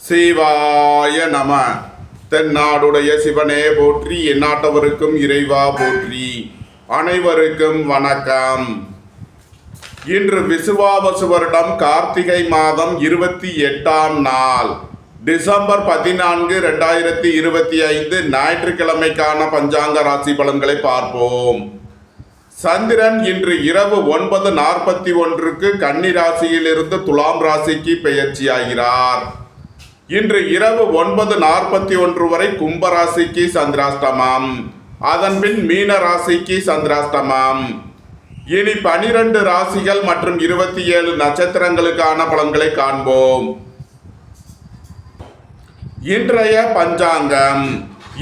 சிவாய நம. தென்னாடுடைய சிவனே போற்றி, எந்நாட்டவருக்கும் இறைவா போற்றி. அனைவருக்கும் வணக்கம். இன்று விசுவாவசு வருடம் கார்த்திகை மாதம் 28ஆம் நாள், டிசம்பர் 14, 2025 ஞாயிற்றுக்கிழமைக்கான பஞ்சாங்க ராசி பலன்களை பார்ப்போம். சந்திரன் இன்று இரவு 9:41 கன்னி ராசியிலிருந்து துலாம் ராசிக்கு பெயர்ச்சியாகிறார். இன்று இரவு 9:41 வரை கும்பராசிக்கு சந்திராஷ்டமம், அதன்பின் மீன ராசிக்கு சந்திராஷ்டமம். இனி 12 ராசிகள் மற்றும் 27 நட்சத்திரங்களுக்கான பலன்களை காண்போம். இன்றைய பஞ்சாங்கம்.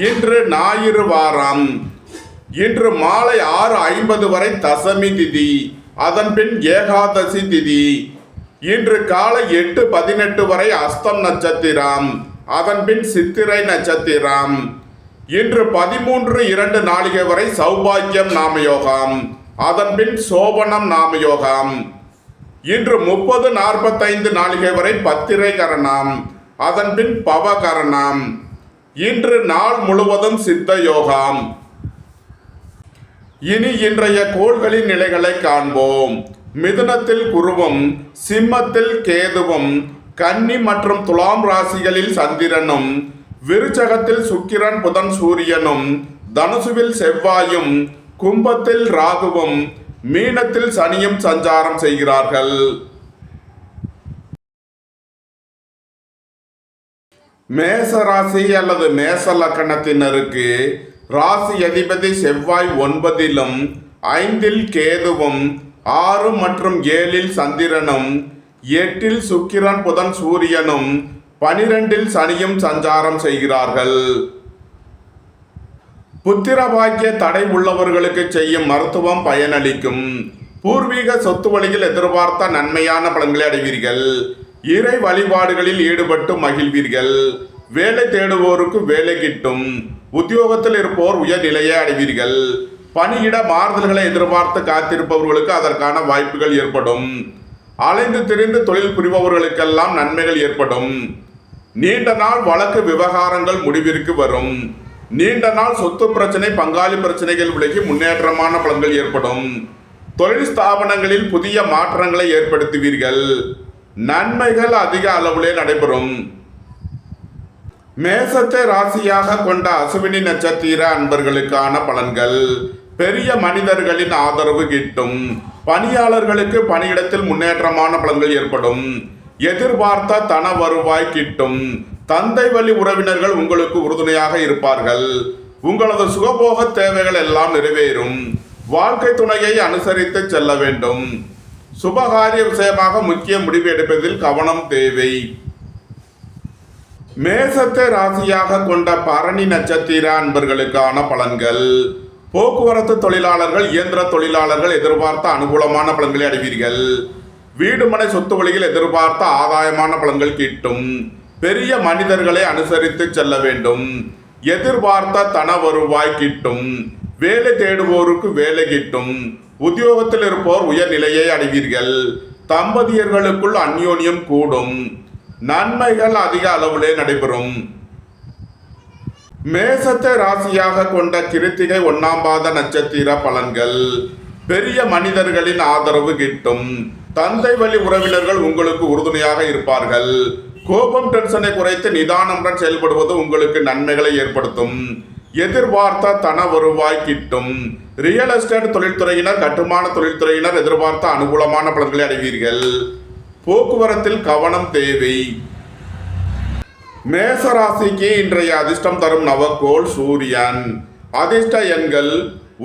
இன்று ஞாயிறு வாரம். இன்று மாலை 6:50 வரை தசமி திதி, அதன்பின் ஏகாதசி திதி. இன்று காலை 8:18 வரை அஸ்தம் நட்சத்திரம், அதன்பின் சித்திரை நட்சத்திரம். இன்று 13:02 நாளிகை வரை சௌபாக்கியம் நாமயோகம், அதன்பின் சோபனம் நாமயோகம். இன்று 30:45 நாளிகை வரை பத்திரை கரணம், அதன்பின் பவகரணம். இன்று நாள் முழுவதும் சித்த யோகம். இனி இன்றைய கோள்களின் நிலைகளை காண்போம். மிதுனத்தில் குருவும், சிம்மத்தில் கேதுவும், கன்னி மற்றும் துலாம் ராசிகளில் சந்திரனும், விருச்சகத்தில் சுக்கிரன் புதன் சூரியனும், தனுசுவில் செவ்வாயும், கும்பத்தில் ராகுவும், மீனத்தில் சனியும் சஞ்சாரம் செய்கிறார்கள். மேச ராசி அல்லது மேச லக்கணத்தினருக்கு ராசி அதிபதி செவ்வாய் 9லும், 5ல் கேதுவும், 6 மற்றும் 7ல் சந்திரனும், 8ல் சுக்கிரன் புதன் சூரியனும், 12ல் சனியும் சஞ்சாரம் செய்கிறார்கள். புத்திர பாக்கிய தடை உள்ளவர்களுக்கு செய்யும் மருத்துவம் பயனளிக்கும். பூர்வீக சொத்து வழியில் எதிர்பார்த்த நன்மையான பலன்களை அடைவீர்கள். இறை வழிபாடுகளில் ஈடுபட்டு மகிழ்வீர்கள். வேலை தேடுவோருக்கு வேலை கிட்டும். உத்தியோகத்தில் இருப்போர் உயர்நிலையை அடைவீர்கள். பணியிட மாறுதல்களை எதிர்பார்த்து காத்திருப்பவர்களுக்கு அதற்கான வாய்ப்புகள் ஏற்படும். அலைந்து திரிந்து தொழில் புரிபவர்களுக்கெல்லாம் நன்மைகள் ஏற்படும். நீண்ட நாள் வழக்கு விவகாரங்கள் முடிவிற்கு வரும். நீண்ட நாள் சொத்து பிரச்சனை, பங்காளி பிரச்சனைகள் விலகி முன்னேற்றமான பலன்கள் ஏற்படும். தொழில் ஸ்தாபனங்களில் புதிய மாற்றங்களை ஏற்படுத்துவீர்கள். நன்மைகள் அதிக அளவிலே நடைபெறும். மேசத்தை ராசியாக கொண்ட அசுவினி நட்சத்திர அன்பர்களுக்கான பலன்கள். பெரிய மனிதர்களின் ஆதரவு கிட்டும். பணியாளர்களுக்கு பணியிடத்தில் முன்னேற்றமான பலன்கள் ஏற்படும். எதிர்பார்த்த தன வருவாய் கிட்டும். தந்தை வழி உறவினர்கள் உங்களுக்கு உறுதுணையாக இருப்பார்கள். உங்களது சுகபோக தேவைகள் எல்லாம் நிறைவேறும். வாழ்க்கை துணையை அனுசரித்து செல்ல வேண்டும். சுபகாரிய விஷயமாக முக்கிய முடிவு எடுப்பதில் கவனம் தேவை. மேசத்தை ராசியாக கொண்ட பரணி நட்சத்திர அன்பர்களுக்கான பலன்கள். போக்குவரத்து தொழிலாளர்கள், இயந்திர தொழிலாளர்கள் எதிர்பார்த்த அனுகூலமான பலன்களை அடைவீர்கள். வீடுமனை சொத்து வழியில் எதிர்பார்த்த ஆதாயமான பலன்கள் கிட்டும். பெரிய மனிதர்களை அனுசரித்து செல்ல வேண்டும். எதிர்பார்த்த தன வருவாய் கிட்டும். வேலை தேடுவோருக்கு வேலை கிட்டும். உத்தியோகத்தில் இருப்போர் உயர்நிலையை அடைவீர்கள். தம்பதியர்களுக்குள் அந்யோன்யம் கூடும். நன்மைகள் அதிக அளவிலே நடைபெறும். மேசத்தை ராசியாக கொண்ட கிருத்திகை 1ஆம் பாத நட்சத்திர பலன்கள். பெரிய மனிதர்களின் ஆதரவு கிட்டும். தந்தை வழி உறவினர்கள் உங்களுக்கு உறுதுணையாக இருப்பார்கள். கோபம், டென்ஷனை குறைத்து நிதானமுடன் செயல்படுவது உங்களுக்கு நன்மைகளை ஏற்படுத்தும். எதிர்பார்த்த தன வருவாய் கிட்டும். ரியல் எஸ்டேட் தொழில்துறையினர், கட்டுமான தொழில்துறையினர் எதிர்பார்த்த அனுகூலமான பலன்களை அடைவீர்கள். போக்குவரத்தில் கவனம் தேவை. மேசராசிக்கு இன்றைய அதிர்ஷ்டம் தரும் நவக்கோள் சூரியன். அதிர்ஷ்ட எண்கள்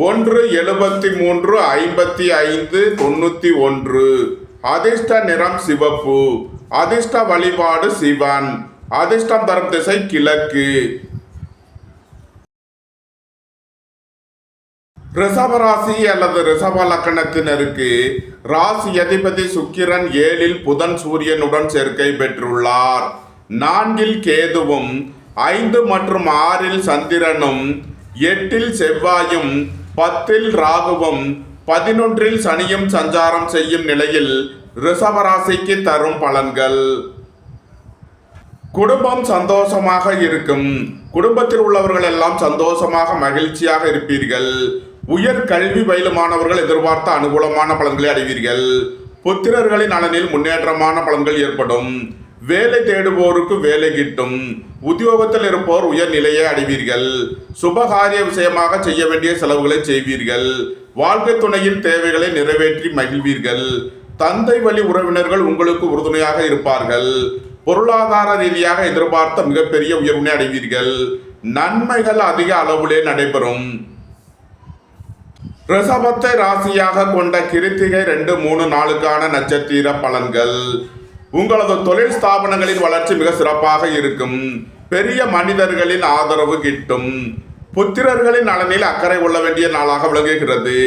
1, 73, 55, 91. அதிர்ஷ்ட நிறம் சிவப்பு. அதிர்ஷ்ட வழிபாடு சிவன். அதிர்ஷ்டம் தரும் திசை கிழக்கு. ரிஷபராசி அல்லது ரிஷப லக்கணத்தினருக்கு ராசி அதிபதி சுக்கிரன் 7ல் புதன் சூரியனுடன் சேர்க்கை பெற்றுள்ளார். 4ல் கேதுவும், 5 மற்றும் 6ல் சந்திரனும், 8ல் செவ்வாயும், 10ல் ராகுவும், 11ல் சனியும் சஞ்சாரம் செய்யும் நிலையில் ரிஷபராசிக்கு தரும் பலன்கள். குடும்பம் சந்தோஷமாக இருக்கும். குடும்பத்தில் உள்ளவர்கள் எல்லாம் சந்தோஷமாக மகிழ்ச்சியாக இருப்பீர்கள். உயர் கல்வி பயிலும் மாணவர்கள் எதிர்பார்த்த அனுகூலமான பலன்களை அடைவீர்கள். புத்திரர்களின் நலனில் முன்னேற்றமான பலன்கள் ஏற்படும். வேலை தேடுவோருக்கு வேலை கிட்டும். உத்தியோகத்தில் இருப்போர் உயர் நிலையை அடைவீர்கள். சுபகாரிய விஷயமாக செய்ய வேண்டிய செலவுகளை செய்வீர்கள். வாழ்க்கை துணையின் தேவைகளை நிறைவேற்றி மகிழ்வீர்கள். தந்தை வழி உறவினர்கள் உங்களுக்கு உறுதுணையாக இருப்பார்கள். பொருளாதார ரீதியாக எதிர்பார்த்த மிகப்பெரிய உயர்வினை அடைவீர்கள். நன்மைகள் அதிக அளவிலே நடைபெறும். ரிஷபத்தை ராசியாக கொண்ட கிருத்திகை 2, 3 நாளுக்கான நட்சத்திர பலன்கள். உங்களது தொழில் ஸ்தாபனங்களின் வளர்ச்சி மிக சிறப்பாக இருக்கும். பெரிய மனிதர்களின் ஆதரவு கிட்டும். புத்திரர்களின் நலனில் அக்கறை கொள்ள வேண்டிய நாளாக விளங்குகிறது.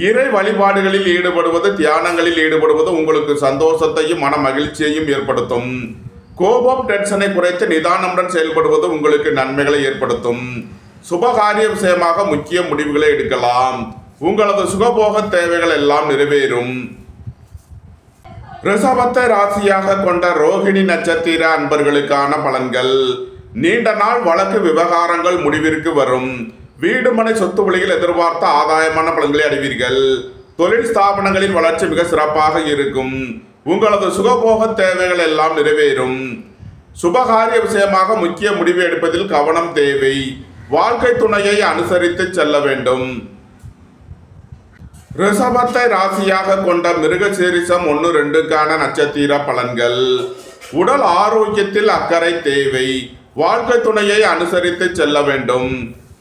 இறை வழிபாடுகளில் ஈடுபடுவது, தியானங்களில் ஈடுபடுவது உங்களுக்கு சந்தோஷத்தையும் மன மகிழ்ச்சியையும் ஏற்படுத்தும். கோபம், டென்ஷனை குறைத்து நிதானமுடன் செயல்படுவது உங்களுக்கு நன்மைகளை ஏற்படுத்தும். சுபகாரிய விஷயமாக முக்கிய முடிவுகளை எடுக்கலாம். உங்களது சுகபோக தேவைகள் எல்லாம் நிறைவேறும். ரிஷபத்தை ராசியாக கொண்ட ரோகிணி நட்சத்திர அன்பர்களுக்கான பலன்கள். நீண்ட நாள் வழக்கு விவகாரங்கள் முடிவிற்கு வரும். வீடு மனை சொத்து வழியில் எதிர்பார்த்த ஆதாயமான பலன்களை அடைவீர்கள். தொழில் ஸ்தாபனங்களின் வளர்ச்சி மிக சிறப்பாக இருக்கும். உங்களது சுகபோக தேவைகள் எல்லாம் நிறைவேறும். சுபகாரிய விஷயமாக முக்கிய முடிவு எடுப்பதில் கவனம் தேவை. வாழ்க்கை துணையை அனுசரித்து செல்ல வேண்டும். ரிஷபத்தை ராசியாக கொண்ட மிருகசீரிஷம் 1, 2க்கான நட்சத்திர பலன்கள். உடல் ஆரோக்கியத்தில் அக்கறை தேவை. வாழ்க்கை துணையை அனுசரித்து செல்ல வேண்டும்.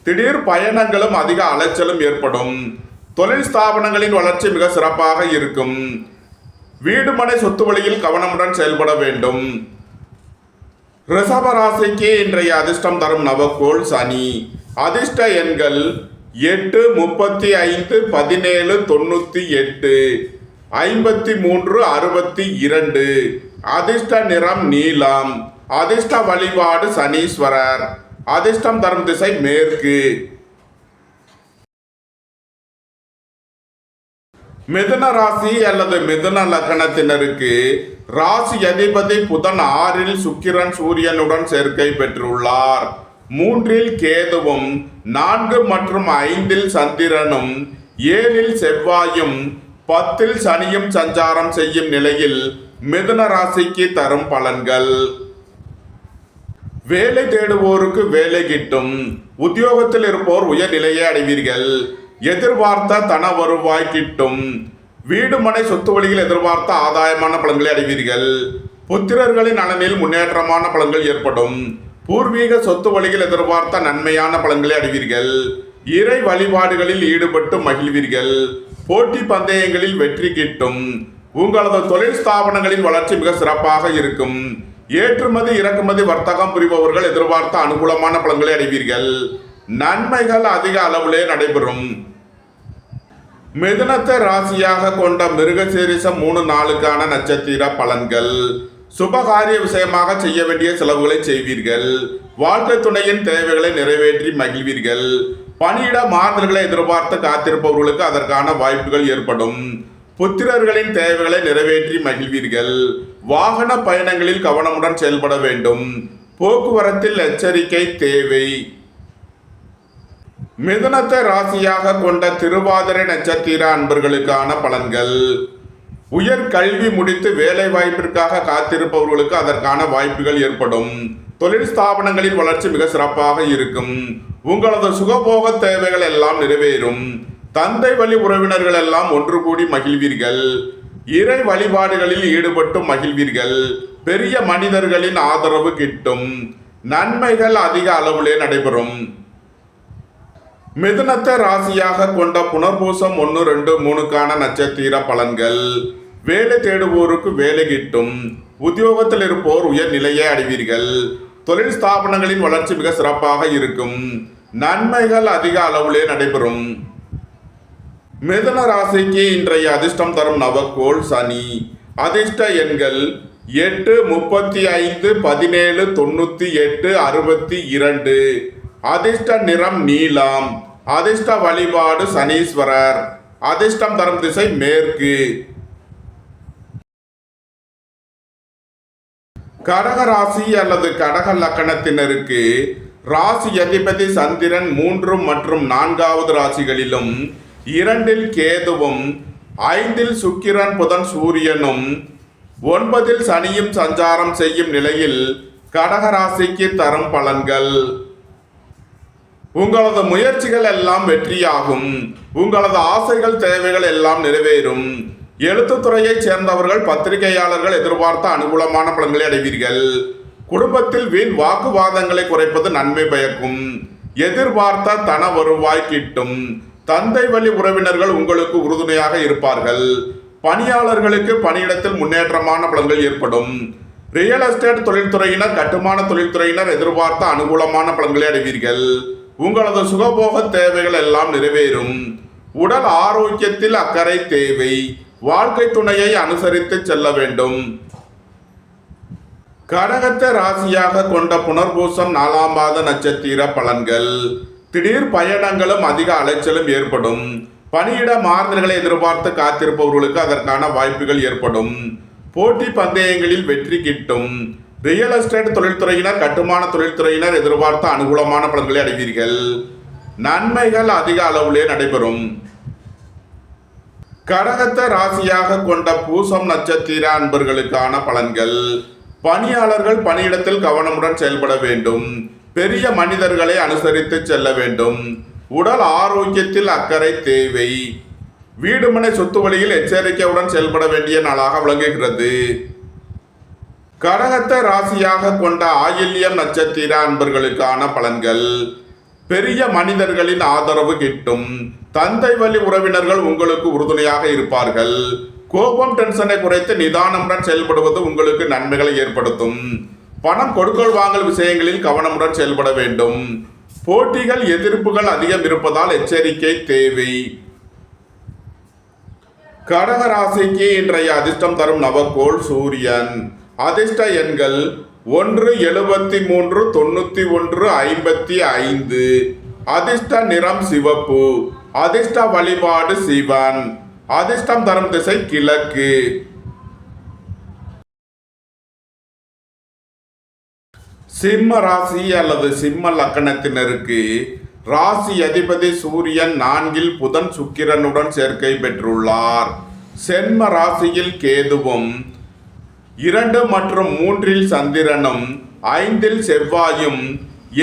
திடீர் பயணங்களும் அதிக அலைச்சலும் ஏற்படும். தொழில் ஸ்தாபனங்களின் வளர்ச்சி மிக சிறப்பாக இருக்கும். வீடு மனை சொத்து வழியில் கவனமுடன் செயல்பட வேண்டும். ரிஷப ராசிக்கு இன்றைய அதிர்ஷ்டம் தரும் நவக்கோள் சனி. அதிர்ஷ்ட எண்கள் 8, 35, 17, 98, 53, 62. அதிர்ஷ்ட நிறம் நீலம். அதிர்ஷ்ட வழிபாடு சனீஸ்வரர். அதிர்ஷ்டம் தரும் திசை மேற்கு. மிதுன ராசி அல்லது மிதுன லக்னத்தினருக்கு ராசி அதிபதி புதன் 6ல் சுக்கிரன் சூரியனுடன் சேர்க்கை பெற்றுள்ளார். 3ல் கேதுவும் 4 மற்றும் 5ல் சந்திரனும் 7ல் செவ்வாயும் 10ல் சனியும் சஞ்சாரம் செய்யும் நிலையில் மிதுன ராசிக்கு தரும் பலன்கள். வேலை தேடுவோருக்கு வேலை கிட்டும். உத்தியோகத்தில் இருப்போர் உயர் நிலையை அடைவீர்கள். எதிர்பார்த்த தன வருவாய் கிட்டும். வீடு மனை சொத்து வழியில் எதிர்பார்த்த ஆதாயமான பலன்களை அடைவீர்கள். புத்திரர்களின் நலனில் முன்னேற்றமான பலன்கள் ஏற்படும். பூர்வீக சொத்து வழியில் எதிர்பார்த்த நன்மையான பலன்களை அடைவீர்கள். இறை வழிபாடுகளில் ஈடுபட்டு மகிழ்வீர்கள். போட்டி பந்தயங்களில் வெற்றி கிட்டும். உங்களது தொழில் ஸ்தாபனங்களின் வளர்ச்சி மிக சிறப்பாக இருக்கும். ஏற்றுமதி இறக்குமதி வர்த்தகம் புரிபவர்கள் எதிர்பார்த்த அனுகூலமான பலன்களை அடைவீர்கள். நன்மைகள் அதிக அளவிலே நடைபெறும். மிதுனத்தை ராசியாக கொண்ட மிருகசீரிஷம் 3 நாளுக்கான நட்சத்திர பலன்கள். சுபகாரிய விஷயமாக செய்ய வேண்டிய செலவுகளை செய்வீர்கள். வாழ்க்கை துணையின் தேவைகளை நிறைவேற்றி மகிழ்வீர்கள். பணியிட மாறுதல்களை எதிர்பார்த்து காத்திருப்பவர்களுக்கு அதற்கான வாய்ப்புகள் ஏற்படும். புத்திரர்களின் தேவைகளை நிறைவேற்றி மகிழ்வீர்கள். வாகன பயணங்களில் கவனமுடன் செயல்பட வேண்டும். போக்குவரத்தில் எச்சரிக்கை தேவை. மிதுனத்தை ராசியாக கொண்ட திருவாதிரை நட்சத்திர அன்பர்களுக்கான பலன்கள். உயர் கல்வி முடித்து வேலை வாய்ப்பிற்காக காத்திருப்பவர்களுக்கு அதற்கான வாய்ப்புகள் ஏற்படும். தொழில் ஸ்தாபனங்களின் வளர்ச்சி மிக சிறப்பாக இருக்கும். உங்களது சுகபோக தேவைகள் எல்லாம் நிறைவேறும். தந்தை வழி உறவினர்கள் எல்லாம் ஒன்று கூடி மகிழ்வீர்கள். இறை வழிபாடுகளில் ஈடுபட்டு மகிழ்வீர்கள். பெரிய மனிதர்களின் ஆதரவு கிட்டும். நன்மைகள் அதிக அளவிலே நடைபெறும். மிதுனத்தை ராசியாக கொண்ட புனர்பூசம் 1, 2, 3க்கான நட்சத்திர பலன்கள். வேலை தேடுவோருக்கு வேலை கிட்டும். உத்தியோகத்தில் இருப்போர் உயர் நிலையை அடைவீர்கள். தொழில் ஸ்தாபனங்களின் வளர்ச்சி மிக சிறப்பாக இருக்கும். நன்மைகள் அதிக அளவிலே நடைபெறும். மிதுன ராசிக்கு இன்றைய அதிர்ஷ்டம் தரும் நவக்கோள் சனி. அதிர்ஷ்ட எண்கள் 8, 35, 17, 98, 62. அதிர்ஷ்ட நிறம் நீலம். அதிர்ஷ்ட வழிபாடு சனீஸ்வரர். அதிர்ஷ்டம் தரும் திசை மேற்கு. கடக ராசி அல்லது கடக லக்கணத்தினருக்கு ராசி அதிபதி சந்திரன் 3 மற்றும் 4வது ராசிகளிலும் 2ல் கேதுவும் 5ல் சுக்கிரன் புதன் சூரியனும் 9ல் சனியும் சஞ்சாரம் செய்யும் நிலையில் கடக ராசிக்கு தரும் பலன்கள். உங்களது முயற்சிகள் எல்லாம் வெற்றியாகும். உங்களது ஆசைகள் தேவைகள் எல்லாம் நிறைவேறும். எழுத்துத்துறையைச் சேர்ந்தவர்கள் பத்திரிகையாளர்கள் எதிர்பார்த்த அனுகூலமான பலன்களை அடைவீர்கள். குடும்பத்தில் வீண் வாக்குவாதங்களை குறைப்பது நன்மை பயக்கும். எதிர்பார்த்த தன வருவாய் கிட்டும். தந்தை வழி உறவினர்கள் உங்களுக்கு உறுதுணையாக இருப்பார்கள். பணியாளர்களுக்கு பணியிடத்தில் முன்னேற்றமான பலன்கள் ஏற்படும். ரியல் எஸ்டேட் தொழில்துறையினர் கட்டுமான தொழில்துறையினர் எதிர்பார்த்த அனுகூலமான பலன்களை அடைவீர்கள். உங்களது சுகபோக தேவைகள் எல்லாம் நிறைவேறும். உடல் ஆரோக்கியத்தில் அக்கறை தேவை. வாழ்க்கை துணையை அனுசரித்து செல்ல வேண்டும். கடகத்தை ராசியாக கொண்ட புனர்பூசம் 4ஆம் பாத நட்சத்திர பலன்கள். திடீர் பயணங்களும் அதிக அலைச்சலும் ஏற்படும். பணியிட மாறுதல்களை எதிர்பார்த்து காத்திருப்பவர்களுக்கு அதற்கான வாய்ப்புகள் ஏற்படும். போட்டி பந்தயங்களில் வெற்றி கிட்டும். ரியல் எஸ்டேட் தொழில்துறையினர் கட்டுமான தொழில்துறையினர் எதிர்பார்த்த அனுகூலமான பலன்களை அடைவீர்கள். நன்மைகள் அதிக அளவிலே நடைபெறும். கடகத்தை ராசியாக கொண்ட பூசம் நட்சத்திர அன்பர்களுக்கான பலன்கள். பணியாளர்கள் பணியிடத்தில் கவனமுடன் செயல்பட வேண்டும். பெரிய மனிதர்களை அனுசரித்து செல்ல வேண்டும். உடல் ஆரோக்கியத்தில் அக்கறை தேவை. வீடுமனை சொத்து வழியில் எச்சரிக்கையுடன் செயல்பட வேண்டிய நாளாக விளங்குகிறது. கடகத்தை ராசியாக கொண்ட ஆயில்யம் நட்சத்திர அன்பர்களுக்கான பலன்கள். பெரிய மனிதர்களின் ஆதரவு கிட்டும். தந்தை வழி உறவினர்கள் உங்களுக்கு உறுதுணையாக இருப்பார்கள். கோபம் டென்ஷனை குறைத்து நிதானமுடன் செயல்படுவது உங்களுக்கு நன்மைகளை ஏற்படுத்தும். பணம் கொடுக்கல் வாங்கல் விஷயங்களில் கவனமுடன் செயல்பட வேண்டும். போட்டிகள் எதிர்ப்புகள் அதிகம் இருப்பதால் எச்சரிக்கை தேவை. கடக ராசிக்கு இன்றைய அதிர்ஷ்டம் தரும் நவக்கோள் சூரியன். அதிர்ஷ்ட எண்கள் 1 73 91 55. அதிர்ஷ்ட நிறம் சிவப்பு. அதிர்ஷ்ட வழிபாடு சிவன். அதிர்ஷ்டம் தரும் திசை கிழக்கு. சிம்ம ராசி அல்லது சிம்ம லக்கணத்தினருக்கு ராசி அதிபதி சூரியன் 4ல் புதன் சுக்கிரனுடன் சேர்க்கை பெற்றுள்ளார். சென்ம ராசியில் கேதுவும் 2 மற்றும் 3ல் சந்திரனும் 5ல் செவ்வாயும்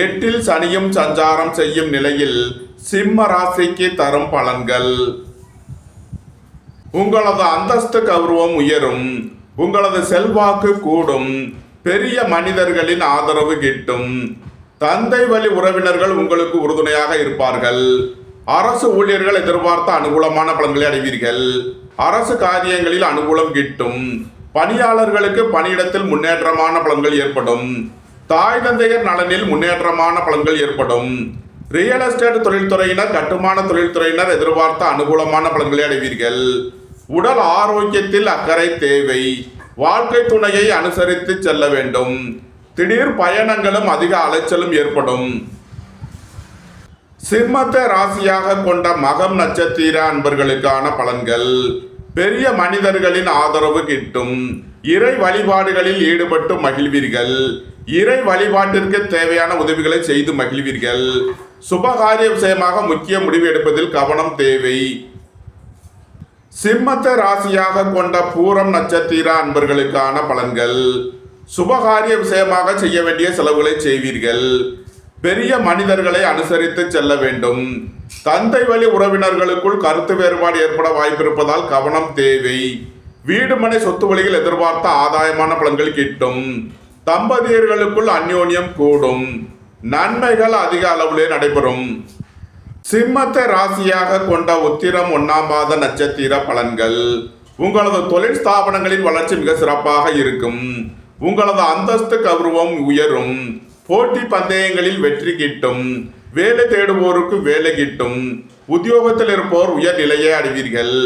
8ல் சனியும் சஞ்சாரம் செய்யும் நிலையில் சிம்ம ராசிக்கு தரும் பலன்கள். உங்களது அந்தஸ்து கௌரவம் உயரும். உங்களது செல்வாக்கு கூடும். பெரிய மனிதர்களின் ஆதரவு கிட்டும். தந்தை வழி உறவினர்கள் உங்களுக்கு உறுதுணையாக இருப்பார்கள். அரசு ஊழியர்கள் எதிர்பார்த்த அனுகூலமான பலன்களை அடைவீர்கள். அரசு காரியங்களில் அனுகூலம் கிட்டும். பணியாளர்களுக்கு பணியிடத்தில் முன்னேற்றமான பலன்கள் ஏற்படும். தாய் தந்தையர் நலனில் முன்னேற்றமான பலன்கள் ஏற்படும். ரியல் எஸ்டேட் தொழில்துறையினர் கட்டுமான தொழில்துறையினர் எதிர்பார்த்த அனுகூலமான பலன்களை அடைவீர்கள். உடல் ஆரோக்கியத்தில் அக்கறை தேவை. வாழ்க்கை துணையை அனுசரித்து செல்ல வேண்டும். திடீர் பயணங்களும் அதிக அலைச்சலும் ஏற்படும். சிம்மத்தை ராசியாக கொண்ட மகம் நட்சத்திர அன்பர்களுக்கான பலன்கள். பெரிய மனிதர்களின் ஆதரவு கிட்டும். இறை வழிபாடுகளில் ஈடுபட்டு மகிழ்வீர்கள். இறை வழிபாட்டிற்கு தேவையான உதவிகளை செய்து மகிழ்வீர்கள். சுபகாரிய விஷயமாக முக்கிய முடிவு எடுப்பதில் கவனம் தேவை. சிம்மத்தை ராசியாக கொண்ட பூரம் நட்சத்திர அன்பர்களுக்கான பலன்கள். சுபகாரிய விஷயமாக செய்ய வேண்டிய செலவுகளை செய்வீர்கள். பெரிய மனிதர்களை அனுசரித்து செல்ல வேண்டும். தந்தை வழி உறவினர்களுக்குள் கருத்து வேறுபாடு ஏற்பட வாய்ப்பிருப்பதால் கவனம் தேவை. வீடுமனை சொத்து வழியில் எதிர்பார்த்த ஆதாயமான பலன்கள் கிட்டும். தம்பதியர்களுக்குள் அந்யோன்யம் கூடும். நன்மைகள் அதிக அளவிலே நடைபெறும். சிம்மத்தை ராசியாக கொண்ட உத்திரம் 1ஆம் பாத நட்சத்திர பலன்கள். உங்களது தொழில் ஸ்தாபனங்களின் வளர்ச்சி மிக சிறப்பாக இருக்கும். உங்களது அந்தஸ்து கௌரவம் உயரும். போட்டி பந்தயங்களில் வெற்றி கிட்டும். வேலை தேடுவோருக்கு வேலை கிட்டும். உத்தியோகத்தில் இருப்போர் உயர் நிலையை அடைவீர்கள்.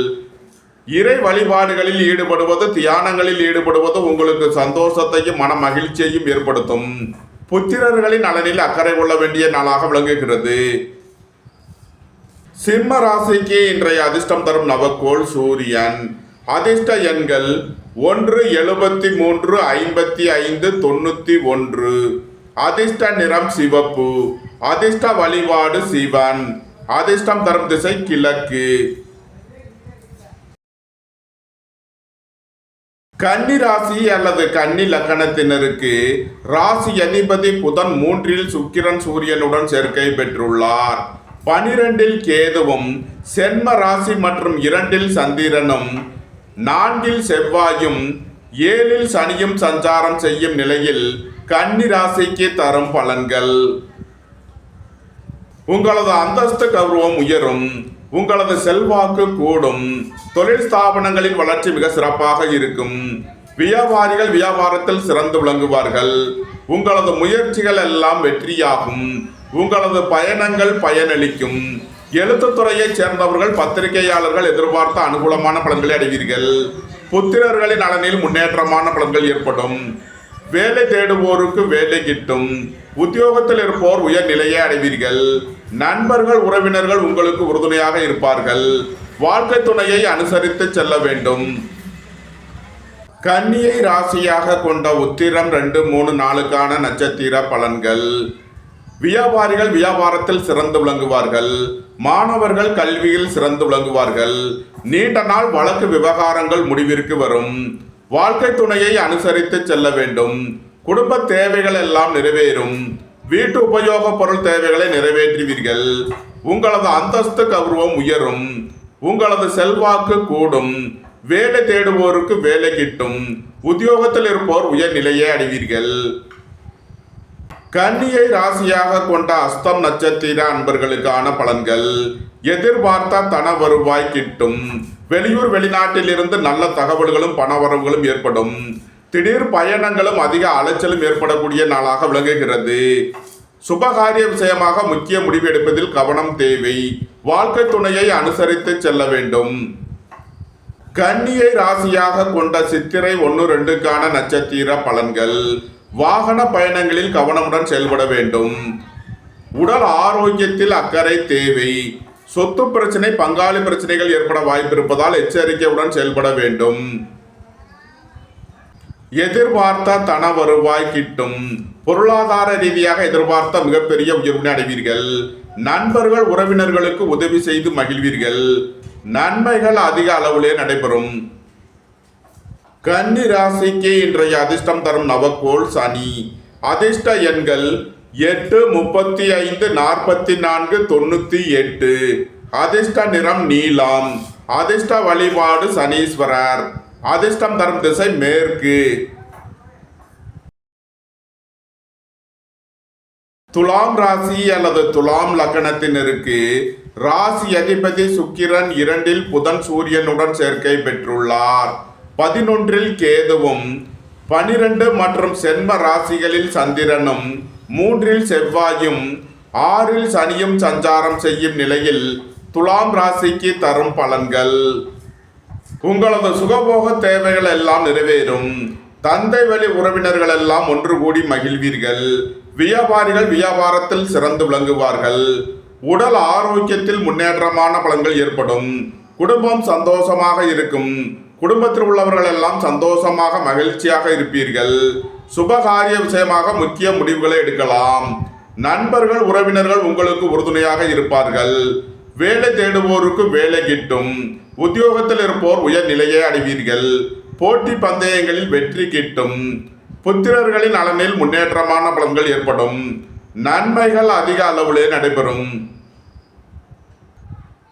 இறை வழிபாடுகளில் ஈடுபடுவது தியானங்களில் ஈடுபடுவது உங்களுக்கு சந்தோஷத்தையும் மன மகிழ்ச்சியையும் ஏற்படுத்தும். புத்திரர்களின் நலனில் அக்கறை கொள்ள வேண்டிய நாளாக விளங்குகிறது. சிம்ம ராசிக்கு இன்றைய அதிர்ஷ்டம் தரும் நவக்கோள் சூரியன். அதிர்ஷ்ட எண்கள் 1735591. அதிர்ஷ்ட நிறம் சிவப்பு. அதிர்ஷ்ட வழிபாடு சிவன். அதிர்ஷ்டம் தரும் திசை கிழக்கு. கன்னி ராசி அல்லது கன்னி லக்கணத்தினருக்கு ராசி அதிபதி புதன் 3 சுக்கிரன் சூரியனுடன் சேர்க்கை பெற்றுள்ளார். 12 கேதுவும் சென்ம ராசி மற்றும் 2 சந்திரனும் 4 செவ்வாயும் 7 சனியும் சஞ்சாரம் செய்யும் நிலையில் கன்னி ராசிக்கு தரும் பலன்கள். உங்களது அந்தஸ்து கௌரவம் உயரும். உங்களது செல்வாக்கு கூடும். தொழில் ஸ்தாபனங்களின் வளர்ச்சி மிக சிறப்பாக இருக்கும். வியாபாரிகள் வியாபாரத்தில் சிறந்து விளங்குவார்கள். உங்களது முயற்சிகள் எல்லாம் வெற்றியாகும். உங்களது பயணங்கள் பயனளிக்கும். எழுத்துத்துறையைச் சேர்ந்தவர்கள் பத்திரிகையாளர்கள் எதிர்பார்த்த அனுகூலமான பலன்களை அடைவீர்கள். புத்திரர்களின் நலனில் முன்னேற்றமான பலன்கள் ஏற்படும். வேலை தேடுவோருக்கு வேலை கிட்டும். உத்தியோகத்தில் இருப்போர் உயர் நிலையை அடைவீர்கள். நண்பர்கள் உறவினர்கள் உங்களுக்கு உறுதுணையாக இருப்பார்கள். வாழ்க்கை துணையை அனுசரித்து செல்ல வேண்டும். கன்னியை ராசியாக கொண்ட உத்திரம் 2, 3, 4 நட்சத்திர பலன்கள். வியாபாரிகள் வியாபாரத்தில் சிறந்து விளங்குவார்கள். மாணவர்கள் கல்வியில் சிறந்து விளங்குவார்கள். நீண்ட நாள் வழக்கு விவகாரங்கள் முடிவிற்கு வரும். வாழ்க்கை துணையை அனுசரித்து செல்ல வேண்டும். குடும்ப தேவைகள் எல்லாம் நிறைவேறும். வீட்டு உபயோக பொருள் தேவைகளை நிறைவேற்றுவீர்கள். உங்களது அந்தஸ்து கௌரவம் உயரும். உங்களது செல்வாக்கு கூடும். வேலை தேடுவோருக்கு வேலை கிட்டும். உத்தியோகத்தில் இருப்போர் உயர் நிலையை அடைவீர்கள். கன்னியை ராசியாக கொண்ட அஸ்தம் நட்சத்திர அன்பர்களுக்கான பலன்கள். எதிர்பார்த்த தன வருவாய் கிட்டும். வெளியூர் வெளிநாட்டில் இருந்து நல்ல தகவல்களும் பணவரவுகளும் ஏற்படும். திடீர் பயணங்களும் அதிக அலைச்சலும் ஏற்படக்கூடிய நாளாக விளங்குகிறது. சுபகாரிய விஷயமாக முக்கிய முடிவு எடுப்பதில் கவனம் தேவை. வாழ்க்கை துணையை அனுசரித்து செல்ல வேண்டும். கன்னியை ராசியாக கொண்ட சித்திரை 1, 2 நட்சத்திர பலன்கள். வாகன பயணங்களில் கவனமுடன் செயல்பட வேண்டும். உடல் ஆரோக்கியத்தில் அக்கறை தேவை. சொத்து பிரச்சனை பங்காளி பிரச்சனைகள் ஏற்பட வாய்ப்பு இருப்பதால் எச்சரிக்கையுடன் செயல்பட வேண்டும். எதிர்பார்த்த தன வருவாய் கிட்டும். பொருளாதார ரீதியாக எதிர்பார்த்த மிகப்பெரிய உயர்வினை அடைவீர்கள். நண்பர்கள் உறவினர்களுக்கு உதவி செய்து மகிழ்வீர்கள். நன்மைகள் அதிக அளவிலே நடைபெறும். கன்னி ராசிக்கு இன்றைய அதிர்ஷ்டம் தரும் நவக்கோள் சனி. அதிர்ஷ்ட எண்கள் 8, 35, 44, 98. அதிர்ஷ்ட நிறம் நீலம். அதிர்ஷ்ட வழிபாடு சனீஸ்வரர். அதிர்ஷ்டம் தரும் திசை மேற்கு. துலாம் ராசி அல்லது துலாம் லக்கணத்தினருக்கு ராசி அதிபதி சுக்கிரன் 2 புதன் சூரியனுடன் சேர்க்கை பெற்றுள்ளார். 11 கேதுவும் 12 மற்றும் சென்ம ராசிகளில் சந்திரனும் 3 செவ்வாயும் 6 சனியும் சஞ்சாரம் செய்யும் நிலையில் துலாம் ராசிக்கு தரும் பலன்கள். உங்களது சுகபோக தேவைகள் எல்லாம் நிறைவேறும். தந்தை வழி உறவினர்கள் எல்லாம் ஒன்று கூடி மகிழ்வீர்கள். வியாபாரிகள் வியாபாரத்தில் சிறந்து விளங்குவார்கள். உடல் ஆரோக்கியத்தில் முன்னேற்றமான பலன்கள் ஏற்படும். குடும்பம் சந்தோஷமாக இருக்கும். குடும்பத்தில் உள்ளவர்கள் எல்லாம் சந்தோஷமாக மகிழ்ச்சியாக இருப்பீர்கள். சுபகாரிய விஷயமாக முக்கிய முடிவுகளை எடுக்கலாம். நண்பர்கள் உறவினர்கள் உங்களுக்கு உறுதுணையாக இருப்பார்கள். வேலை தேடுவோருக்கு வேலை கிட்டும். உத்தியோகத்தில் இருப்போர் உயர் நிலையை அடைவீர்கள். போட்டி பந்தயங்களில் வெற்றி கிட்டும். புத்திரர்களின் நலனில் முன்னேற்றமான பலன்கள் ஏற்படும். நன்மைகள் அதிக அளவிலே நடைபெறும்.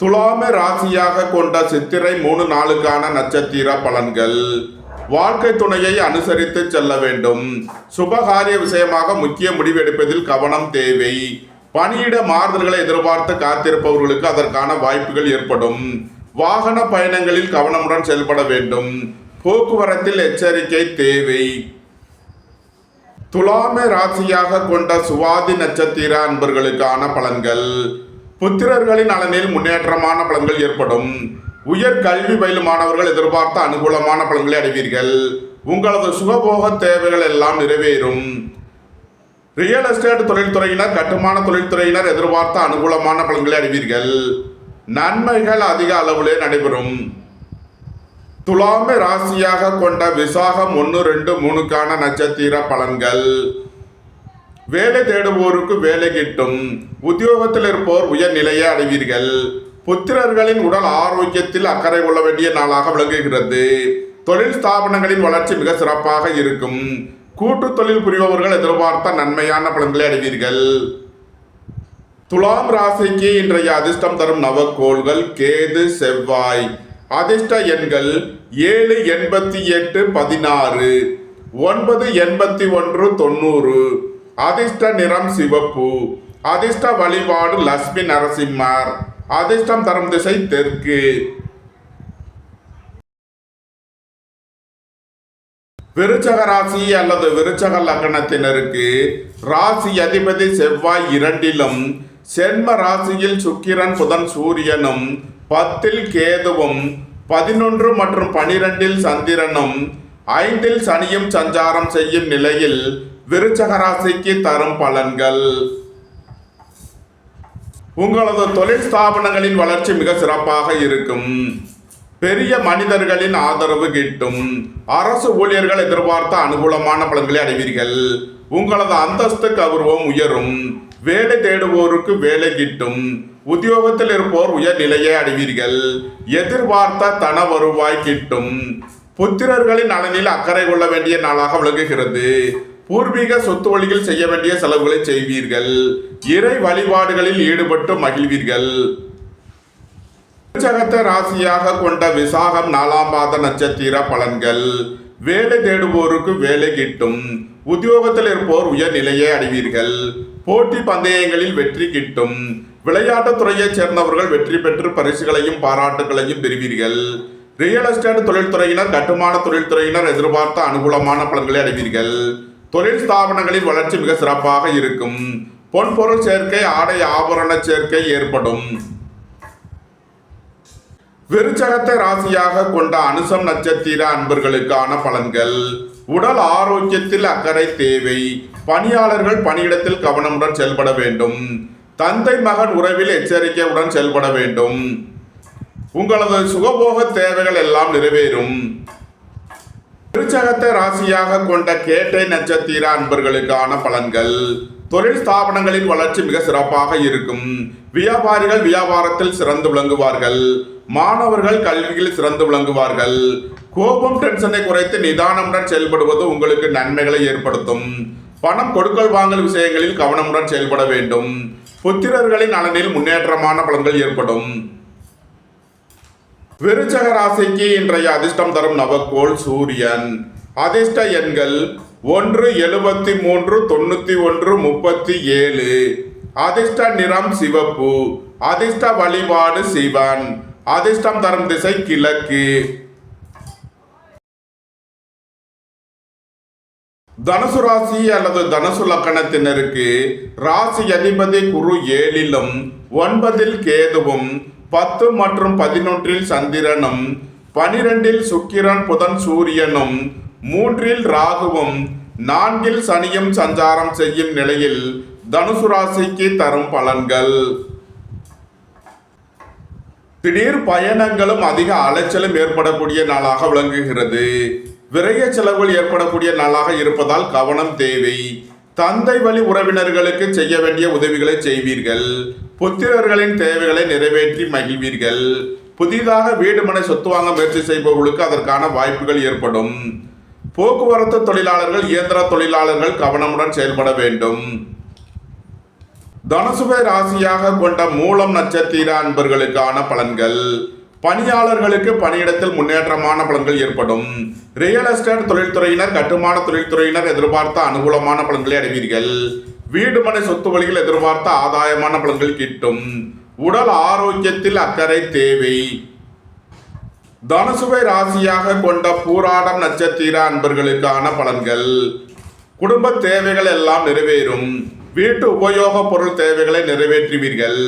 துலாமை ராசியாக கொண்ட சித்திரை 3, 4 நட்சத்திர பலன்கள். வாழ்க்கை துணையை அனுசரித்து செல்ல வேண்டும். சுபகாரிய விஷயமாக முக்கிய முடிவு எடுப்பதில் கவனம் தேவை. பணியிட மாறுதல்களை எதிர்பார்த்து காத்திருப்பவர்களுக்கு அதற்கான வாய்ப்புகள் ஏற்படும். வாகன பயணங்களில் கவனமுடன் செயல்பட வேண்டும். போக்குவரத்தில் எச்சரிக்கை தேவை. துலாமை ராசியாக கொண்ட சுவாதி நட்சத்திர அன்பர்களுக்கான பலன்கள். புத்திரர்களின் நலனில் முன்னேற்றமான பலன்கள் ஏற்படும். உயர் கல்வி பயிலும் மாணவர்கள் எதிர்பார்த்த அனுகூலமான பலன்களை அடைவீர்கள். உங்களது சுகபோக தேவைகள் எல்லாம் நிறைவேறும். ரியல் எஸ்டேட் தொழில்துறையினர் கட்டுமான தொழில்துறையினர் எதிர்பார்த்த அனுகூலமான பலன்களை அடைவீர்கள். நன்மைகள் அதிக அளவிலே நடைபெறும். துலாமை ராசியாக கொண்ட விசாகம் 1, 2, 3க்கான நட்சத்திர பலன்கள். வேலை தேடுவோருக்கு வேலை கிட்டும். உத்தியோகத்தில் இருப்போர் உயர்நிலையை அடைவீர்கள். புத்திரர்களின் உடல் ஆரோக்கியத்தில் அக்கறை கொள்ள வேண்டிய நாளாக விளங்குகிறது. தொழில் ஸ்தாபனங்களின் வளர்ச்சி மிக சிறப்பாக இருக்கும். கூட்டு தொழில் புரிபவர்கள் எதிர்பார்த்த நன்மையான பலன்களை அடைவீர்கள். துலாம் ராசிக்கு இன்றைய அதிர்ஷ்டம் தரும் நவக்கோள்கள் கேது, செவ்வாய். அதிர்ஷ்ட எண்கள் 7, 88, 16, 9, 81, 90. அதிர்ஷ்ட நிறம் சிவப்பு. அதிர்ஷ்ட வழிபாடு லட்சுமி நரசிம்மர். அதிர்ஷ்டம் தரும் திசை தெற்கு. விருச்சக ராசி அல்லது விருச்சக லக்னத்தினருக்கு ராசி அதிபதி செவ்வாய் 2லும், சென்ம ராசியில் சுக்கிரன், புதன், சூரியனும், 10ல் கேதுவும், 11 மற்றும் 12ல் சந்திரனும், 5ல் சனியும் சஞ்சாரம் செய்யும் நிலையில் விருச்சக ராசிக்கு தரும் பலன்கள். உங்களது தொழில் ஸ்தாபனங்களின் வளர்ச்சி மிக சிறப்பாக இருக்கும். பெரிய மனிதர்களின் ஆதரவு கிட்டும். அரசு ஊழியர்கள் எதிர்பார்த்த அனுகூலமான பலன்களை அடைவீர்கள். உங்களது அந்தஸ்து கௌரவம் உயரும். வேலை தேடுவோருக்கு வேலை கிட்டும். உத்தியோகத்தில் இருப்போர் உயர்நிலையை அடைவீர்கள். எதிர்பார்த்த தன வருவாய் கிட்டும். புத்திரர்களின் நலனில் அக்கறை கொள்ள வேண்டிய நாளாக விளங்குகிறது. பூர்வீக சொத்து வழியில் செய்ய வேண்டிய செலவுகளை செய்வீர்கள். இறை வழிபாடுகளில் ஈடுபட்டு மகிழ்வீர்கள். விருச்சகத்தை ராசியாக கொண்ட விசாகம் 4ஆம் பாத நட்சத்திர பலன்கள். வேலை தேடுவோருக்கு வேலை கிட்டும். உத்தியோகத்தில் இருப்போர் உயர்நிலையை அடைவீர்கள். போட்டி பந்தயங்களில் வெற்றி கிட்டும். விளையாட்டுத் துறையைச் சேர்ந்தவர்கள் வெற்றி பெற்று பரிசுகளையும் பாராட்டுகளையும் பெறுவீர்கள். ரியல் எஸ்டேட் தொழில்துறையினர், கட்டுமான தொழில்துறையினர் எதிர்பார்த்த அனுகூலமான பலன்களை அடைவீர்கள். தொழில் ஸ்தாபனங்களின் வளர்ச்சி மிக சிறப்பாக இருக்கும். பொன்பொருள் சேர்க்கை, ஆடை ஆபரண சேர்க்கை ஏற்படும். விருச்சகத்தை ராசியாக கொண்ட அனுசம் நட்சத்திர அன்பர்களுக்கான பலன்கள். உடல் ஆரோக்கியத்தில் அக்கறை தேவை. பணியாளர்கள் பணியிடத்தில் கவனமுடன் செயல்பட வேண்டும். தந்தை மகன் உறவில் எச்சரிக்கையுடன் செயல்பட வேண்டும். உங்களது சுகபோக தேவைகள் எல்லாம் நிறைவேறும். விருச்சகத்தை ராசியாக கொண்ட கேட்டை நட்சத்திர அன்பர்களுக்கான பலன்கள். தொழில் ஸ்தாபனங்களின் வளர்ச்சி மிக சிறப்பாக இருக்கும். வியாபாரிகள் வியாபாரத்தில் சிறந்து விளங்குவார்கள். மாணவர்கள் கல்வியில் சிறந்து விளங்குவார்கள். கோபம், டென்ஷனை குறைத்து நிதானமுடன் செயல்படுவது உங்களுக்கு நன்மைகளை ஏற்படுத்தும். பணம் கொடுக்கல் வாங்கல் விஷயங்களில் கவனமுடன் செயல்பட வேண்டும். புத்திரர்களின் நலனில் முன்னேற்றமான பலன்கள் ஏற்படும். விருச்சக ராசிக்கு இன்றைய அதிர்ஷ்டம் தரும் நவக்கோள் சூரியன். அதிர்ஷ்ட எண்கள் 1, 73, 91, 37. அதிர்ஷ்ட நிறம் சிவப்பு. அதிர்ஷ்ட வழிபாடு சிவன். அதிர்ஷ்டம் தரும் திசை கிழக்கு. தனுசு ராசி அல்லது தனுசு லக்கணத்தினருக்கு ராசி அதிபதி குரு 7லும், 9ல் கேதுவும், 10 மற்றும் 11ல் சந்திரனும், 12ல் சுக்கிரன், புதன், சூரியனும், 3ல் ராகுவும், 4ல் சனியும் சஞ்சாரம் செய்யும் நிலையில் தனுசு ராசிக்கு தரும் பலன்கள். திடீர் பயணங்களும் அதிக அலைச்சலும் ஏற்படக்கூடிய நாளாக விளங்குகிறது. விரைய செலவுகள் ஏற்படக்கூடிய நாளாக இருப்பதால் கவனம் தேவை. தந்தை வழி உறவினர்களுக்கு செய்ய வேண்டிய உதவிகளை செய்வீர்கள். புத்திரர்களின் தேவைகளை நிறைவேற்றி மகிழ்வீர்கள். புதிதாக வீடு மனை சொத்து வாங்க முயற்சி செய்பவர்களுக்கு அதற்கான வாய்ப்புகள் ஏற்படும். போக்குவரத்து தொழிலாளர்கள், இயந்திர தொழிலாளர்கள் கவனமுடன் செயல்பட வேண்டும். தனுசுவை ராசியாக கொண்ட மூலம் நட்சத்திர அன்பர்களுக்கான பலன்கள். பணியாளர்களுக்கு பணியிடத்தில் முன்னேற்றமான பலன்கள் ஏற்படும். ரியல் எஸ்டேட் தொழில்துறையினர், கட்டுமான தொழில்துறையினர் எதிர்பார்த்த அனுகூலமான பலன்களை அடைவீர்கள். வீடு மனை சொத்து வழியில் எதிர்பார்த்த ஆதாயமான பலன்கள் கிட்டும். உடல் ஆரோக்கியத்தில் அக்கறை தேவை. தனுசுவை ராசியாக கொண்ட பூராடம் நட்சத்திர அன்பர்களுக்கான பலன்கள். குடும்ப தேவைகள் எல்லாம் நிறைவேறும். வீட்டு உபயோக பொருள் தேவைகளை நிறைவேற்றுவீர்கள்.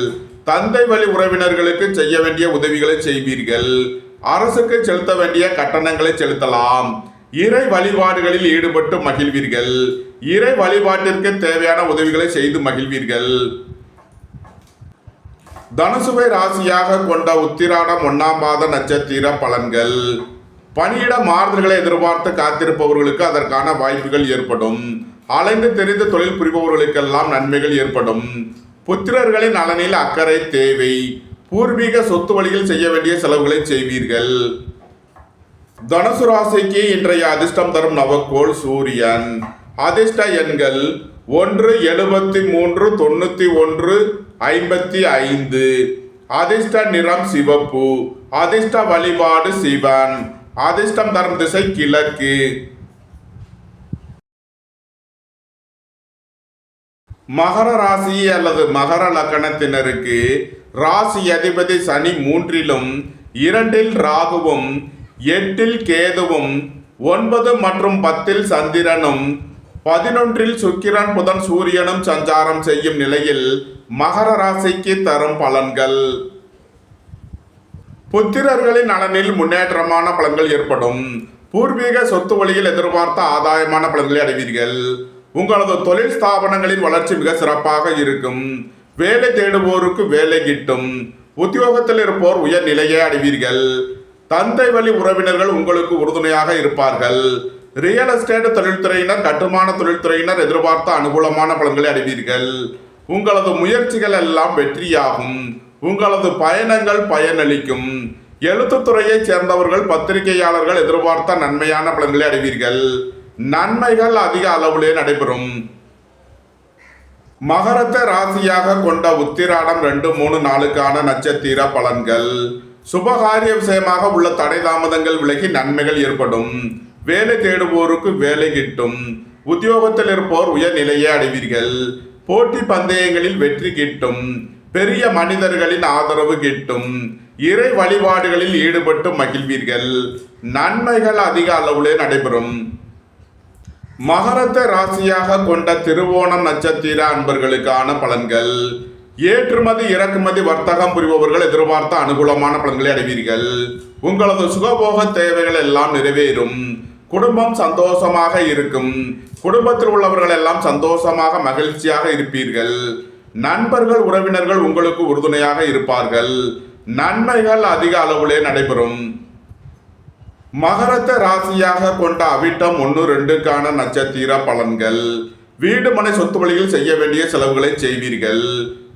தந்தை வழி உறவினர்களுக்கு செய்ய வேண்டிய உதவிகளை செய்வீர்கள். அரசுக்கு செலுத்த வேண்டிய கட்டணங்களை செலுத்தலாம். இறை வழிபாடுகளில் ஈடுபட்டு மகிழ்வீர்கள். இறை வழிபாட்டிற்கு தேவையான உதவிகளை செய்து மகிழ்வீர்கள். தனுசுவை ராசியாக கொண்ட உத்திராடம் 1ஆம் பாத நட்சத்திர பலன்கள். பணியிட மாறுதல்களை எதிர்பார்த்து காத்திருப்பவர்களுக்கு அதற்கான வாய்ப்புகள் ஏற்படும். அலைந்து தெரிந்து தொழில் புரிபவர்களுக்கெல்லாம் நன்மைகள் ஏற்படும். புத்திரர்களின் நலனில் அக்கறை தேவை. பூர்வீக சொத்து வழியில் செய்ய வேண்டிய செலவுகளை செய்வீர்கள். தனுசு ராசிக்கு இன்றைய அதிர்ஷ்டம் தரும் நவக்கோள் சூரியன். அதிர்ஷ்ட எண்கள் 1, 73, 91, 55. அதிர்ஷ்ட நிறம் சிவப்பு. அதிர்ஷ்ட வழிபாடு சிவன். அதிர்ஷ்டம் தரும் திசை கிழக்கு. மகர ராசி அல்லது மகர லக்கணத்தினருக்கு ராசி அதிபதி சனி 3லும் 2ல் ராகுவும் 8ல் கேதுவும் 9 மற்றும் 10ல் சந்திரனும் 11ல் சுக்கிரன் புதன் சூரியனும் சஞ்சாரம் செய்யும் நிலையில் மகர ராசிக்கு தரும் பலன்கள். புத்திரர்களின் நலனில் முன்னேற்றமான பலன்கள் ஏற்படும். பூர்வீக சொத்து வழியில் எதிர்பார்த்த ஆதாயமான பலன்களை அடைவீர்கள். உங்களது தொழில் ஸ்தாபனங்களின் வளர்ச்சி மிக சிறப்பாக இருக்கும். வேலை தேடுவோருக்கு வேலை கிட்டும். உத்தியோகத்தில் இருப்போர் உயர் நிலையை அடைவீர்கள். தந்தை வழி உறவினர்கள் உங்களுக்கு உறுதுணையாக இருப்பார்கள். ரியல் எஸ்டேட் தொழில்துறையினர், கட்டுமான தொழில்துறையினர் எதிர்பார்த்த அனுகூலமான பலன்களை அடைவீர்கள். உங்களது முயற்சிகள் எல்லாம் வெற்றியாகும். உங்களது பயணங்கள் பயனளிக்கும். எழுத்துத்துறையைச் சேர்ந்தவர்கள், பத்திரிகையாளர்கள் எதிர்பார்த்த நன்மையான பலன்களை அடைவீர்கள். நன்மைகள் அதிக அளவிலே நடைபெறும். மகரத்தை ராசியாக கொண்ட உத்திராடம் 2, 3, 4க்கான நட்சத்திர பலன்கள். சுபகாரிய விஷயமாக உள்ள தடை தாமதங்கள் விலகி நன்மைகள் ஏற்படும். வேலை தேடுவோருக்கு வேலை கிட்டும். உத்தியோகத்தில் இருப்போர் உயர் நிலையை அடைவீர்கள். போட்டி பந்தயங்களில் வெற்றி கிட்டும். பெரிய மனிதர்களின் ஆதரவு கிட்டும். இறை வழிபாடுகளில் ஈடுபட்டு மகிழ்வீர்கள். நன்மைகள் அதிக அளவிலே நடைபெறும். மகரத்தை ராசியாக கொண்ட திருவோணம் நட்சத்திர அன்பர்களுக்கான பலன்கள். ஏற்றுமதி இறக்குமதி வர்த்தகம் புரிபவர்கள் எதிர்பார்த்த அனுகூலமான பலன்களை அடைவீர்கள். உங்களது சுகபோக தேவைகள் எல்லாம் நிறைவேறும். குடும்பம் சந்தோஷமாக இருக்கும். குடும்பத்தில் உள்ளவர்கள் எல்லாம் சந்தோஷமாக மகிழ்ச்சியாக இருப்பீர்கள். நண்பர்கள் உறவினர்கள் உங்களுக்கு உறுதுணையாக இருப்பார்கள். நன்மைகள் அதிக அளவிலே நடைபெறும். மகரத்தை ராசியாக கொண்ட அவிட்டம் 1, 2க்கான நட்சத்திர பலன்கள். வீடு மனை சொத்து வழியில் செய்ய வேண்டிய செலவுகளை செய்வீர்கள்.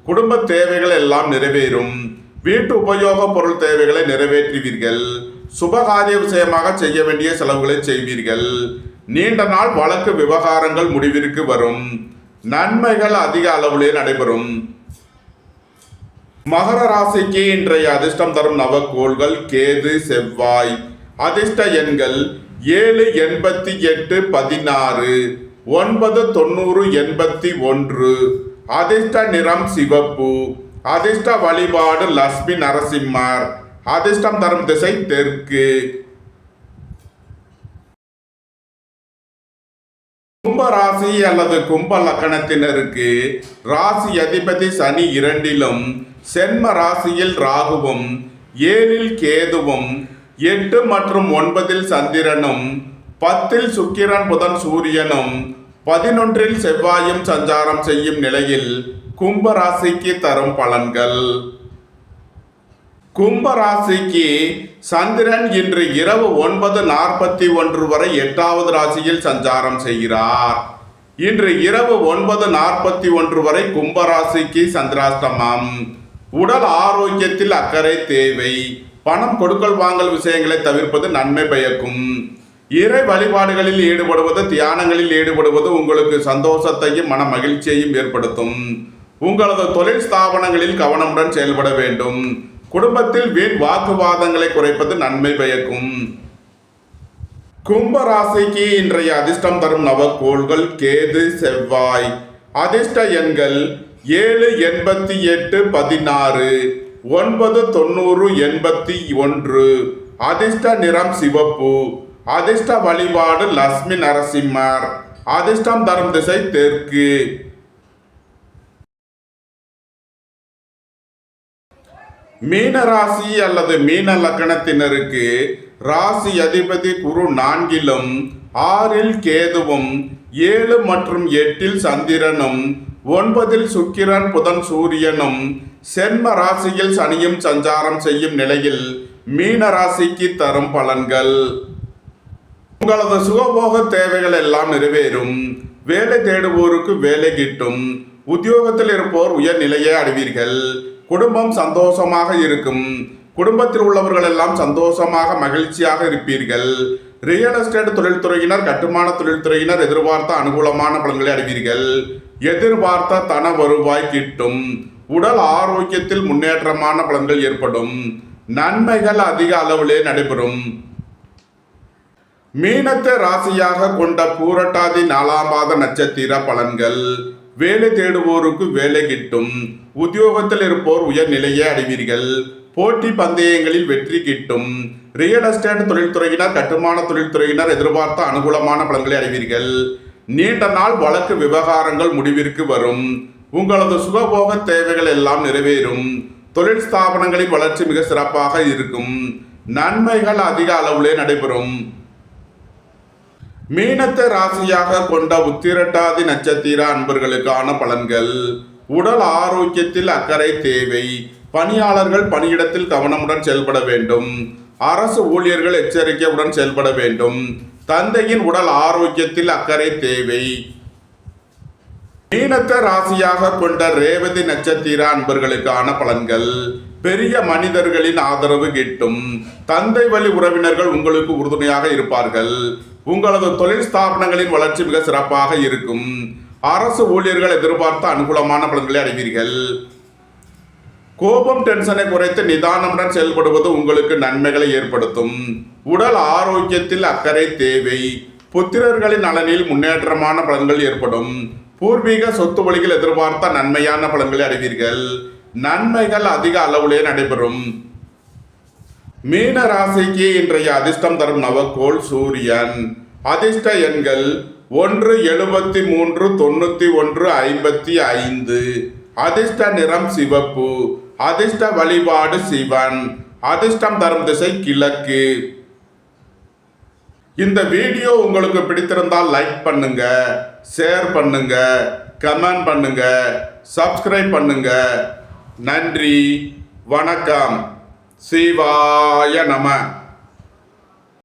குடும்ப தேவைகள் எல்லாம் நிறைவேறும். வீட்டு உபயோக பொருள் தேவைகளை நிறைவேற்றுவீர்கள். சுபகாரிய விஷயமாக செய்ய வேண்டிய செலவுகளை செய்வீர்கள். நீண்ட நாள் வழக்கு விவகாரங்கள் முடிவிற்கு வரும். நன்மைகள் அதிக அளவிலே நடைபெறும். மகர ராசிக்கு இன்றைய அதிர்ஷ்டம் தரும் நவக்கோள்கள் கேது செவ்வாய். அதிர்ஷ்ட எண்கள் 7, 88, 16, 9, 90, 81. அதிர்ஷ்ட நிறம் சிவப்பு. அதிர்ஷ்ட வழிபாடு லட்சுமி நரசிம்மர். அதிர்ஷ்டம் தரும் திசை தெற்கு. கும்ப ராசி அல்லது கும்ப லக்கணத்தினருக்கு ராசி அதிபதி சனி 2லும் சென்ம ராசியில் ராகுவும் 7ல் கேதுவும் 8 மற்றும் 9ல் சந்திரனும் 10ல் சுக்கிரன் புதன் சூரியனும் 11ல் செவ்வாயும் சஞ்சாரம் செய்யும் நிலையில் கும்ப ராசிக்கு தரும் பலன்கள். கும்ப ராசிக்கு சந்திரன் இன்று இரவு 9:41 வரை 8வது ராசியில் சஞ்சாரம் செய்கிறார். இன்று இரவு 9:41 வரை கும்ப ராசிக்கு சந்திராஷ்டமம். உடல் ஆரோக்கியத்தில் அக்கறை தேவை. பணம் கொடுக்கல் வாங்கல் விஷயங்களை தவிர்ப்பது நன்மை பயக்கும். இறை வழிபாடுகளில் ஈடுபடுவது, தியானங்களில் ஈடுபடுவது உங்களுக்கு சந்தோஷத்தையும் மன மகிழ்ச்சியையும் ஏற்படுத்தும். உங்களது தொழில் ஸ்தாபனங்களில் கவனமுடன் செயல்பட வேண்டும். குடும்பத்தில் வீண் வாக்குவாதங்களை குறைப்பது நன்மை பயக்கும். கும்ப ராசிக்கு இன்றைய அதிர்ஷ்டம் தரும் நவக்கோள்கள் கேது செவ்வாய். அதிர்ஷ்ட எண்கள் 7, 88, 16, 9, 90, 81. அதிர்ஷ்ட நிறம் சிவப்பு. அதிர்ஷ்ட வழிபாடு லட்சுமி நரசிம்மர். அதிர்ஷ்டம் தரும் திசை தெற்கு. மீன ராசி அல்லது மீன லக்கணத்தினருக்கு ராசி அதிபதி குரு 4லும் 6ல் கேதுவும் 7 மற்றும் 8ல் சந்திரனும் 9ல் சுக்கிரன் புதன் சூரியனும் சென்ம ராசியில் சனியும் சஞ்சாரம் செய்யும் நிலையில் மீன ராசிக்கு தரும் பலன்கள். உங்களது சுகபோக தேவைகள் எல்லாம் நிறைவேறும். வேலை தேடுவோருக்கு வேலை கிட்டும். உத்தியோகத்தில் இருப்போர் உயர்நிலையை அடைவீர்கள். குடும்பம் சந்தோஷமாக இருக்கும். குடும்பத்தில் உள்ளவர்கள் எல்லாம் சந்தோஷமாக மகிழ்ச்சியாக இருப்பீர்கள். ரியல் எஸ்டேட் தொழில்துறையினர், கட்டுமான தொழில்துறையினர் எதிர்பார்த்த அனுகூலமான பலன்களை அடைவீர்கள். எதிர்பார்த்த தன வருவாய் கிட்டும். உடல் ஆரோக்கியத்தில் முன்னேற்றமான பலன்கள் ஏற்படும். நன்மைகள் அதிக அளவிலே நடைபெறும். மீனத்தை ராசியாக கொண்ட பூரட்டாதி 4ஆம் பாத நட்சத்திர பலன்கள். வேலை தேடுவோருக்கு வேலை கிட்டும். உத்தியோகத்தில் இருப்போர் உயர்நிலையை அடைவீர்கள். போட்டி பந்தயங்களில் வெற்றி கிட்டும். ரியல் எஸ்டேட் தொழில்துறையினர், கட்டுமான தொழில்துறையினர் எதிர்பார்த்த அனுகூலமான பலன்களை அடைவீர்கள். நீண்ட நாள் வழக்கு விவகாரங்கள் முடிவிற்கு வரும். உங்களது சுகபோக தேவைகள் எல்லாம் நிறைவேறும். தொழில் ஸ்தாபனங்களின் வளர்ச்சி மிக சிறப்பாக இருக்கும். நன்மைகள் அதிக அளவிலே நடைபெறும். மீனத்தை ராசியாக கொண்ட உத்திரட்டாதி நட்சத்திர அன்பர்களுக்கான பலன்கள். உடல் ஆரோக்கியத்தில் அக்கறை தேவை. பணியாளர்கள் பணியிடத்தில் கவனமுடன் செயல்பட வேண்டும். அரசு ஊழியர்கள் எச்சரிக்கையுடன் செயல்பட வேண்டும். தந்தையின் உடல் ஆரோக்கியத்தில் அக்கறை தேவை. மீனத்தை ராசியாக கொண்ட ரேவதி நட்சத்திர அன்பர்களுக்கான பலன்கள். பெரிய மனிதர்களின் ஆதரவு கிட்டும். தந்தை வழி உறவினர்கள் உங்களுக்கு உறுதுணையாக இருப்பார்கள். உங்களது தொழில் ஸ்தாபனங்களின் வளர்ச்சி மிக சிறப்பாக இருக்கும். அரசு ஊழியர்கள் எதிர்பார்த்த அனுகூலமான பலன்களை அடைவீர்கள். கோபம் டென்ஷனை குறைத்து நிதானமுடன் செயல்படுவது உங்களுக்கு நன்மைகளை ஏற்படுத்தும். உடல் ஆரோக்கியத்தில் அக்கறை தேவை. புத்திரர்களின் நலனில் முன்னேற்றமான பலன்கள் ஏற்படும். பூர்வீக சொத்து வழியில் எதிர்பார்த்த நன்மையான பலன்களை அடைவீர்கள். நன்மைகள் அதிக அளவிலே நடைபெறும். மீன ராசிக்கு இன்றைய அதிர்ஷ்டம் தரும் நவக்கோள் சூரியன். அதிர்ஷ்ட எண்கள் 1, 73, 91, 55. அதிர்ஷ்ட நிறம் சிவப்பு. அதிர்ஷ்ட வழிபாடு சிவன். அதிர்ஷ்டம் தரும் திசை கிழக்கு. இந்த வீடியோ உங்களுக்கு பிடித்திருந்தால் லைக் பண்ணுங்க, ஷேர் பண்ணுங்க, கமெண்ட் பண்ணுங்க, சப்ஸ்கிரைப் பண்ணுங்க. நன்றி, வணக்கம். சிவாய நம.